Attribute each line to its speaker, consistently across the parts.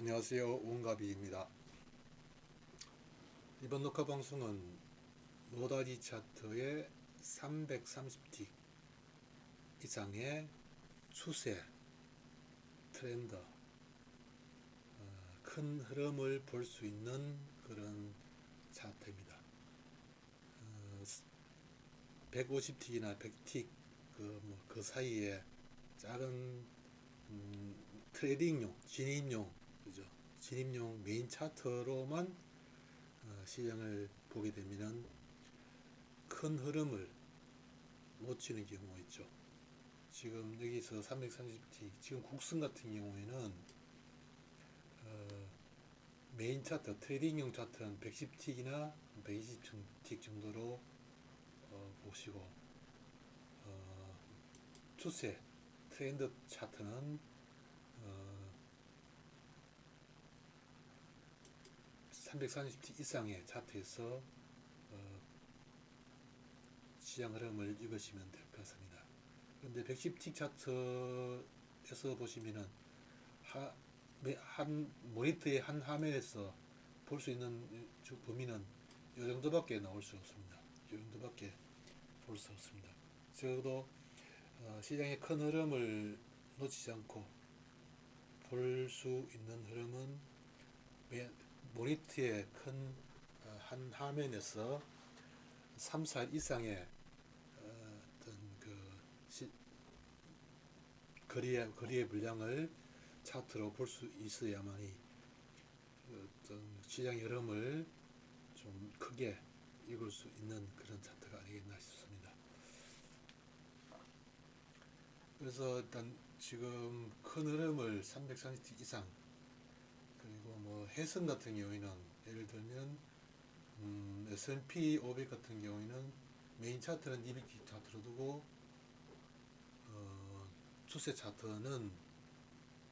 Speaker 1: 안녕하세요. 우은가비입니다. 이번 녹화 방송은 노다지 차트의 330틱 이상의 추세, 트렌드, 큰 흐름을 볼 수 있는 그런 차트입니다. 150틱이나 100틱 그 사이에 작은 트레이딩용, 진입용, 그죠? 진입용 메인 차트로만 시장을 보게 되면은 큰 흐름을 놓치는 경우가 있죠. 지금 여기서 330T, 지금 국승 같은 경우에는 메인 차트, 트레이딩용 차트는 110틱이나 120틱 정도로 보시고 추세, 트렌드 차트는 330T 이상의 차트에서 시장 흐름을 읽으시면 될 것 같습니다. 그런데 110틱 차트에서 보시면은 한 모니터의 한 화면에서 볼 수 있는 범위는 이 정도밖에 나올 수 없습니다. 이 정도밖에 볼 수 없습니다. 적어도 시장의 큰 흐름을 놓치지 않고 볼 수 있는 흐름은 모니터의 큰 한 화면에서 3, 4일 이상의 어떤 거리의 물량을 차트로 볼 수 있어야만이 어떤 시장의 흐름을 좀 크게 읽을 수 있는 그런 차트가 아니겠나 싶습니다. 그래서 일단 지금 큰 흐름을 330틱 이상, 그리고 뭐 해성 같은 경우에는 예를 들면 S&P 500 같은 경우에는 메인 차트는 200틱 차트로 두고 추세 차트는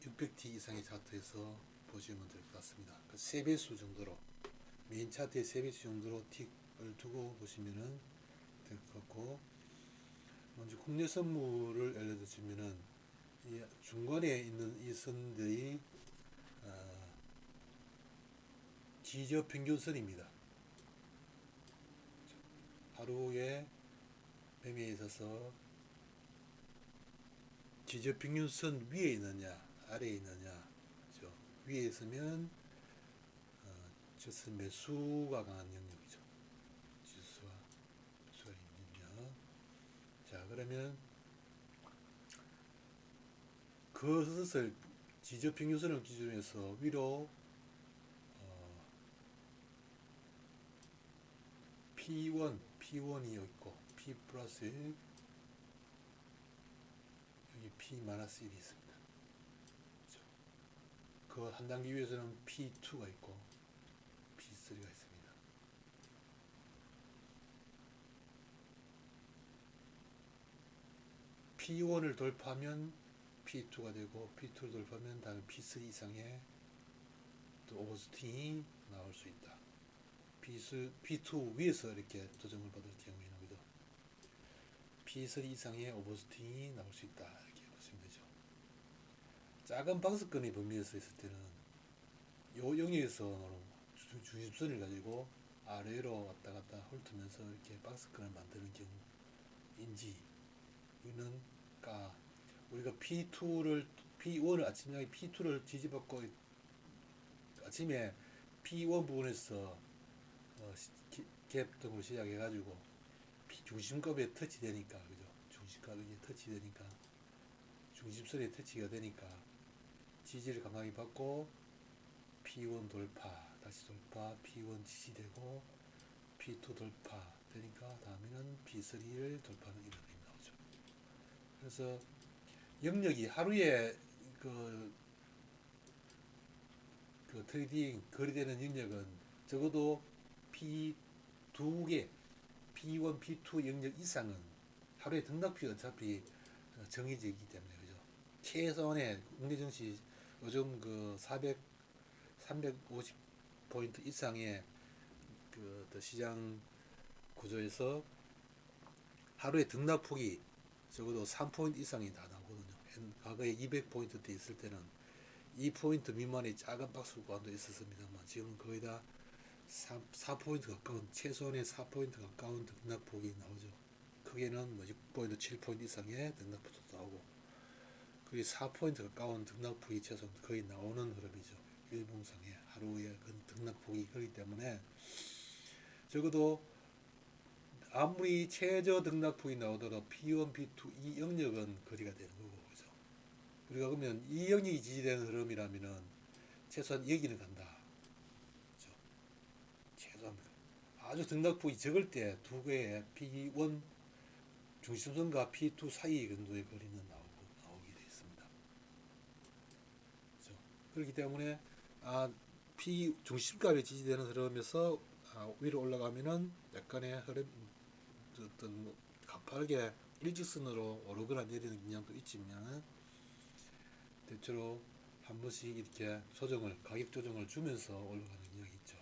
Speaker 1: 600틱 이상의 차트에서 보시면 될 것 같습니다. 그 3배수 정도로, 메인 차트의 3배수 정도로 틱을 두고 보시면 될 것 같고, 먼저 국내 선물을 알려드리면은 이 중간에 있는 이 선들이 지저 평균선입니다. 하루에 매매에 있어서 지저 평균선 위에 있느냐 아래에 있느냐, 그렇죠? 위에 있으면 저는 매수가 강한 영역이죠. 지수와 매수가 있는 영역. 자, 그러면 그것을 지저 평균선을 기준으로 해서 위로 P1이 있고 P 플러스 1, 여기 P 마이너스 1이 있습니다. 그렇죠? 그 한 단계 위에서는 P2가 있고 P3가 있습니다. P1을 돌파하면 P2가 되고 P2를 돌파하면 다음 P3 이상의 또 오버슈팅이 나올 수 있다. P2 위에서 이렇게 조정을 받을 경우에는 그죠? P3 이상의 오버슈팅이 나올 수 있다. 이렇게 보시면 되죠. 작은 박스권의 범위에서 있을 때는 요 영역에서 중심선을 가지고 아래로 왔다 갔다 훑으면서 이렇게 박스권을 만드는 경우인지, 우리가 P1을 아침에 P2를 지지받고 아침에 P1 부분에서 갭 등으로 시작해가지고 중심값에 터치되니까, 그죠? 중심값에 터치되니까, 중심선에 터치가 되니까 지지를 강하게 받고 P1 돌파, 다시 돌파, P1 지지되고 P2 돌파 되니까 다음에는 P3를 돌파하는 이런 힘이 나오죠. 그래서 영역이 하루에 그, 그 트레이딩 거래되는 영역은 적어도 P2개, P1, P2 영역 이상은 하루에 등락비 어차피 정해져 있기 때문에, 그죠? 최소한의 국내 증시 요즘 그 350 포인트 이상의 그 시장 구조에서 하루에 등락폭이 적어도 3포인트 이상이 다 나오거든요. 과거에 200포인트 때 있을 때는 2포인트 미만의 작은 박스 구간도 있었습니다만 지금은 거의 다 4포인트 가까운, 최소한의 4포인트 가까운 등락폭이 나오죠. 크게는 뭐 6포인트, 7포인트 이상의 등락폭도 나오고, 그게 4포인트 가까운 등락폭이 최소 거의 나오는 흐름이죠. 일봉상에 하루에 그 등락폭이 그렇기 때문에 적어도 아무리 최저 등락폭이 나오더라도 P1, P2, 이 영역은 거리가 되는 거고, 그죠? 우리가 그러면 이 영역이 지지되는 흐름이라면은 최소한 여기는 간다. 그죠? 최소한 아주 등락폭이 적을 때 두 개의 P1 중심선과 P2 사이 정도의 거리는 나오게 되어 있습니다. 그죠? 그렇기 때문에 P 중심값에 지지되는 흐름에서 위로 올라가면은 약간의 흐름, 어떤 뭐 가파르게 일직선으로 오르거나 내리는 경향도 있지만 대체로 한 번씩 이렇게 가격 조정을 주면서 올라가는 경향이 있죠.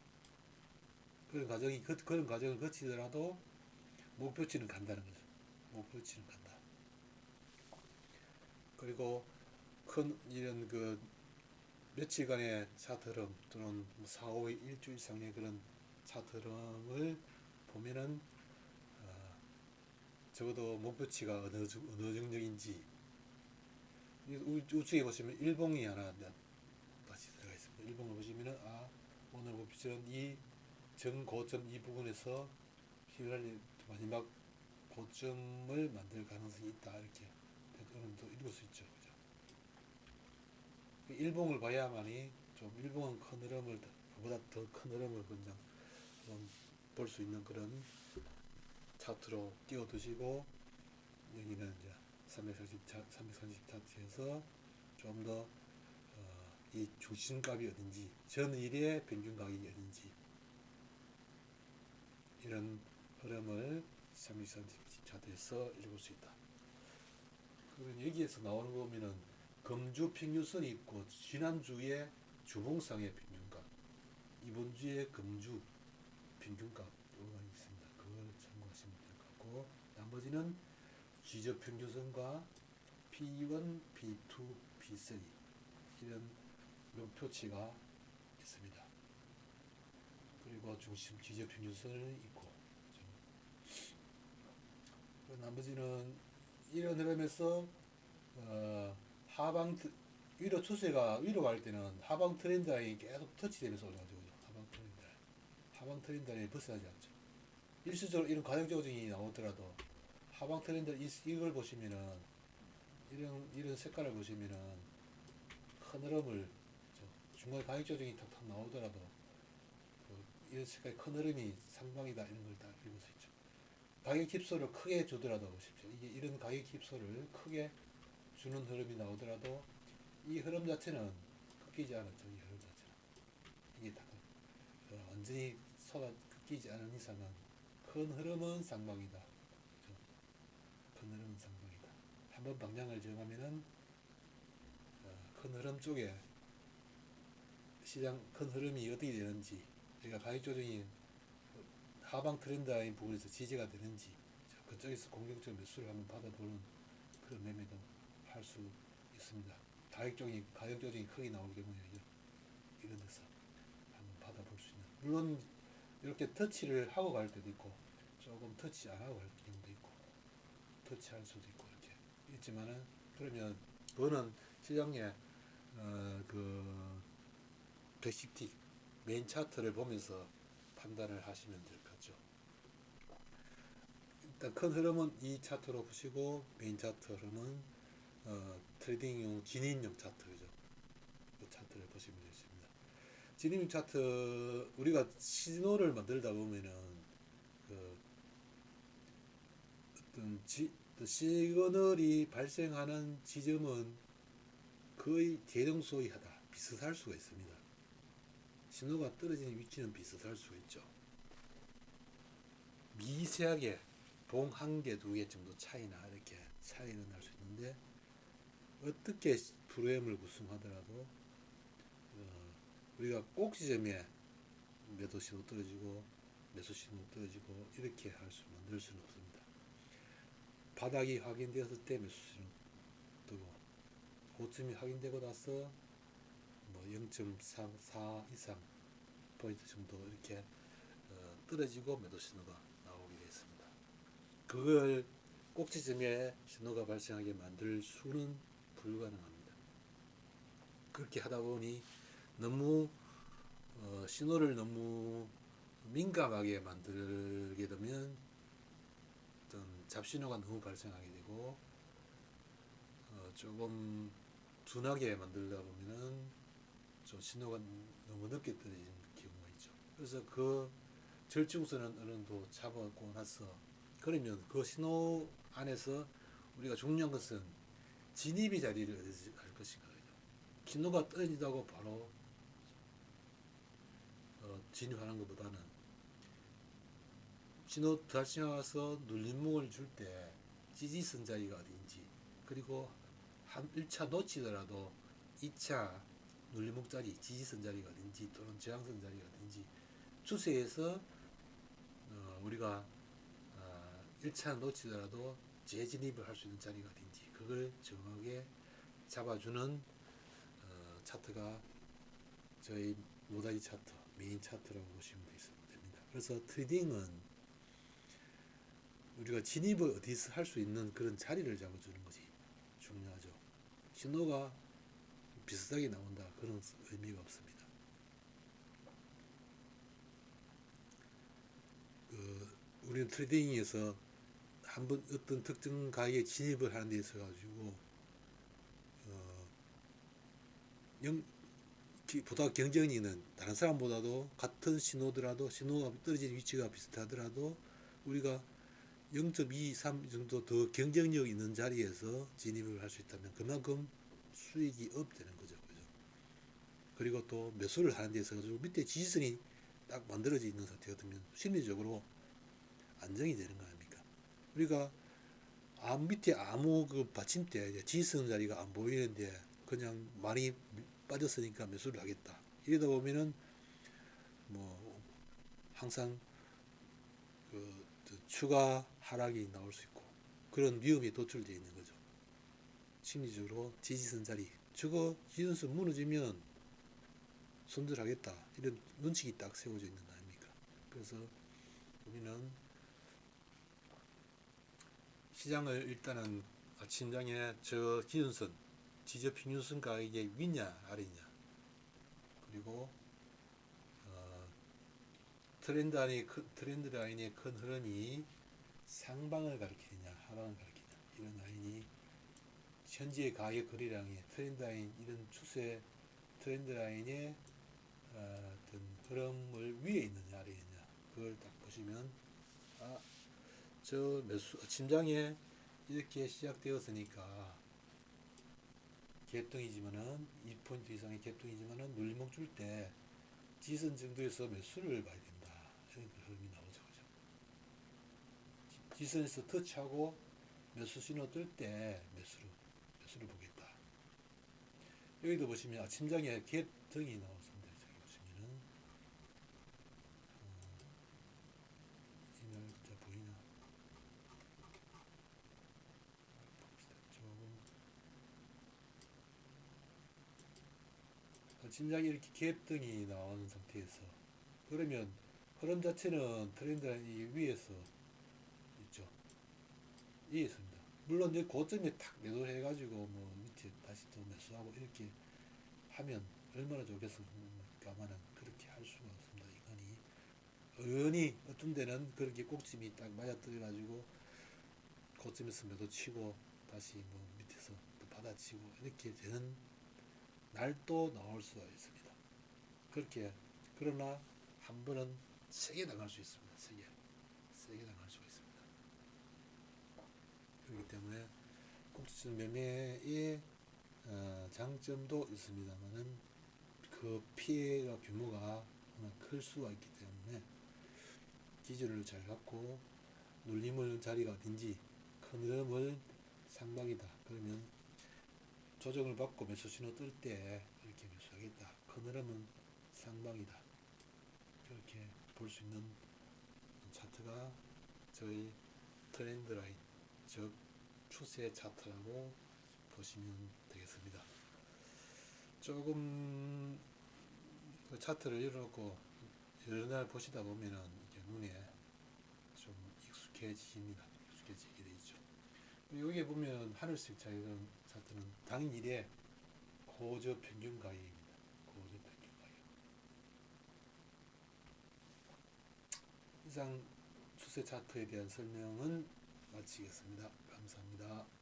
Speaker 1: 그런 과정을 거치더라도 목표치는 간다는 거죠. 목표치는 간다. 그리고 큰 이런 그 며칠간의 차트 흐름 또는 4, 5일, 일주일 이상의 그런 차트 흐름을 보면은 적어도 목표치가 어느 정도인지, 우측에 보시면 일봉이 하나 다시 들어가 있습니다. 일봉을 보시면은 오늘 목표치는 이 정고점 이 부분에서 휘발유 마지막 고점을 만들 가능성이 있다, 이렇게 오늘도 읽을 수 있죠. 그죠? 일봉을 봐야만이 좀 일봉은 큰 흐름을, 그보다 더 큰 흐름을 그냥 볼 수 있는 그런 차트로 띄워두시고, 여기는 이제 330 차트에서 좀 더 이 중심값이 어딘지, 전일의 평균 가격이 어딘지, 이런 흐름을 330 차트에서 읽을 수 있다. 그러면 여기에서 나오는 거 보면은 금주 평균선이 있고, 지난주에 주봉상의 평균값, 이번 주에 금주 평균값 요가 있습니다. 그걸 참고하시면 될 것 같고, 나머지는 지적 평균선과 P1, P2, P3 이런 목표치가 있습니다. 그리고 중심 지적 평균선이 있고, 나머지는 이런 흐름에서 하방 위로 추세가 위로 갈 때는 하방 트렌드 라인이 계속 터치되면서 올라가죠. 하방 트렌드 라인이 벗어나지 않죠. 일시적으로 이런 가격 조정이 나오더라도 하방 트렌드 이걸 보시면은 이런 색깔을 보시면은 큰 흐름을, 중간에 가격 조정이 탁탁 나오더라도 이런 색깔 큰 흐름이 상방이다, 이런 걸 다 읽을 수 있죠. 가격 힙소를 크게 주더라도 보십시오. 이게 이런 가격 힙소를 크게 주는 흐름이 나오더라도 이 흐름 자체는 꺾이지 않았죠. 이 흐름 자체는 이게 다 완전히 꺾이지 않은 이상은 큰 흐름은 상방이다. 그렇죠? 큰 흐름은 상방이다. 한번 방향을 정하면은 큰 흐름 쪽에 시장 큰 흐름이 어떻게 되는지, 그러니까 가격 조정이 하방 트렌드 라인 부분에서 지지가 되는지, 그쪽에서 공격적 매수를 한번 받아보는 그런 매매도 할 수 있습니다. 가격 조정이 크게 나올 경우에 이런 데서 한번 받아볼 수 있는, 물론 이렇게 터치를 하고 갈 때도 있고 조금 터치 안 하고 갈 경우도 있고 터치할 수도 있고 이렇게 있지만은, 그러면 그거는 시장의 그 110T 메인 차트를 보면서 판단을 하시면 될 것 같죠. 일단 큰 흐름은 이 차트로 보시고, 메인 차트 흐름은 트레이딩용 진입용 차트죠. 그 차트를 보시면 되겠습니다. 진입용 차트, 우리가 신호를 만들다 보면은 그 어떤 시그널이 발생하는 지점은 거의 대동소이하다, 비슷할 수가 있습니다. 신호가 떨어지는 위치는 비슷할 수가 있죠. 미세하게 봉 한 개, 두 개 정도 차이나 이렇게 차이는 날 수 있는데, 어떻게 프로그램을 구성하더라도 우리가 꼭 지점에 매도 신호 떨어지고 매수 신호 떨어지고 이렇게 만들 수는 없습니다. 바닥이 확인되었을 때 매수 신호 뜨고, 고점이 확인되고 나서 뭐 0.34 이상 포인트 정도 이렇게 떨어지고 매도 신호가 나오게 되었습니다. 그걸 꼭지점에 신호가 발생하게 만들 수는 불가능합니다. 그렇게 하다 보니 너무 신호를 너무 민감하게 만들게 되면 어떤 잡신호가 너무 발생하게 되고 조금 둔하게 만들다 보면은 좀 신호가 너무 늦게 떨어지는 경우가 있죠. 그래서 그 절충선은 어느 정도 잡아고 나서 그러면 그 신호 안에서 우리가 중요한 것은 진입의 자리를 어디서 할 것인가. 신호가 떨어진다고 바로 진입하는 것보다는 신호 발생해서 눌림목을 줄 때 지지선 자리가 어딘지, 그리고 한 1차 놓치더라도 2차 눌림목 자리, 지지선 자리가 어딘지 또는 저항선 자리가 어딘지 추세에서 우리가 1차 놓치더라도 재진입을 할 수 있는 자리가 어딘지 그걸 정확하게 잡아주는 차트가 저희 모다이 차트, 메인 차트라고 보시면 됩니다. 그래서 트레이딩은 우리가 진입을 어디서 할 수 있는 그런 자리를 잡아주는 것이 중요하죠. 신호가 비슷하게 나온다 그런 의미가 없습니다. 우리는 트레이딩에서 한번 어떤 특정 가격에 진입을 하는 데 있어 가지고 보다 경쟁이 있는 다른 사람보다도 같은 신호더라도 신호가 떨어지는 위치가 비슷하더라도 우리가 0.23 정도 더 경쟁력 있는 자리에서 진입을 할 수 있다면 그만큼 수익이 업되는 거죠. 그죠? 그리고 또 매수를 하는 데 있어서 밑에 지지선이 딱 만들어져 있는 상태거든요. 심리적으로 안정이 되는 거 아닙니까? 우리가 밑에 아무 그 받침대 지지선 자리가 안 보이는데 그냥 많이 빠졌으니까 매수를 하겠다. 이러다 보면은 뭐 항상 그 추가 하락이 나올 수 있고 그런 위험이 도출되어 있는 거죠. 심리적으로 지지선 자리, 저거 지지선 무너지면 손절하겠다 이런 눈치가 딱 세워져 있는 거 아닙니까? 그래서 우리는 시장을 일단은 아침장에 저 기준선, 지저평균선 가격의 위냐 아래냐, 그리고 트렌드 라인의 큰 흐름이 상방을 가리키느냐 하방을 가리키느냐, 이런 라인이 현재의 가격 거래량의 트렌드 라인, 이런 추세 트렌드 라인의 어떤 흐름을 위에 있느냐 아래에 있느냐, 그걸 딱 보시면 저 매수 아침장에 이렇게 시작되었으니까 갭등이지만은 2포인트 이상의 갭등이지만은 눌림목 줄 때 지선 정도에서 매수를 봐야 된다. 이런 흐름이 나오죠. 그죠? 지선에서 터치하고 매수 신호 뜰 때 매수를 보겠다. 여기도 보시면 아침장에 갭등이 나왔습니다. 저기 보시면은 이날짜 보이나? 아침장에 이렇게 갭등이 나오는 상태에서 그러면 흐름 자체는 트렌드 라인 위에서 있죠. 위에 있습니다. 물론 이제 고점에 탁 매도해가지고 뭐 밑에 다시 또 매수하고 이렇게 하면 얼마나 좋겠습니까만은 그렇게 할 수가 없습니다. 이건이 의원이 어떤 데는 그렇게 꼭지이 딱 맞아떨어가지고 고점에서 매도 치고 다시 뭐 밑에서 또 받아치고 이렇게 되는 날도 나올 수가 있습니다. 그렇게 그러나 한 번은 세게 당할 수 있습니다. 세게 당할 수가 있습니다. 그렇기 때문에 꼭지점 매매의 장점도 있습니다만은 그 피해가 규모가 클 수가 있기 때문에 기준을 잘 갖고 눌림을 자리가 어딘지 큰 흐름을 상방이다. 그러면 조정을 받고 매수 신호 뜰 때 이렇게 매수하겠다. 큰 흐름은 상방이다. 그렇게 볼 수 있는 차트가 저희 트렌드 라인, 즉 추세 차트라고 보시면 되겠습니다. 조금 그 차트를 열어놓고 여러 날 보시다 보면은 이게 눈에 좀 익숙해지게 돼 있죠. 그리고 여기 보면 하늘색 자유형 차트는 당일의 고저 평균 가격입니다. 고저 평균 가격. 이상 추세 차트에 대한 설명은 마치겠습니다. 감사합니다.